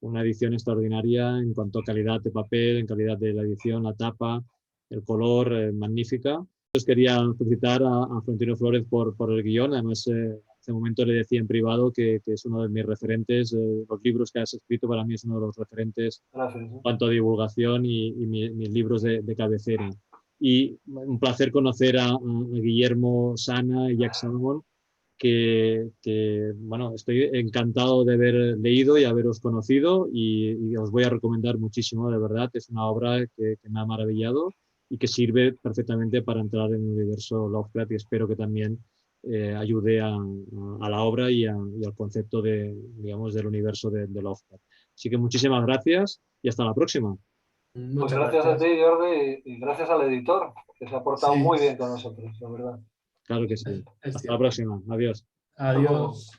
una edición extraordinaria en cuanto a calidad de papel, en calidad de la edición, la tapa, el color, magnífica. Entonces quería felicitar a Florentino Flórez por el guión. Además, hace un momento le decía en privado que es uno de mis referentes. Los libros que has escrito para mí es uno de los referentes en cuanto a divulgación y mis libros de cabecera. Y un placer conocer a Guillermo Sana y Jack Salmon, que bueno, estoy encantado de haber leído y haberos conocido y os voy a recomendar muchísimo, de verdad. Es una obra que me ha maravillado y que sirve perfectamente para entrar en el universo Lovecraft, y espero que también ayude a la obra y al concepto digamos, del universo de Lovecraft. Así que muchísimas gracias y hasta la próxima. Pues gracias a ti, Jordi, y gracias al editor, que se ha portado muy bien con nosotros, la verdad. Claro que sí. Hasta la próxima. Adiós. Adiós.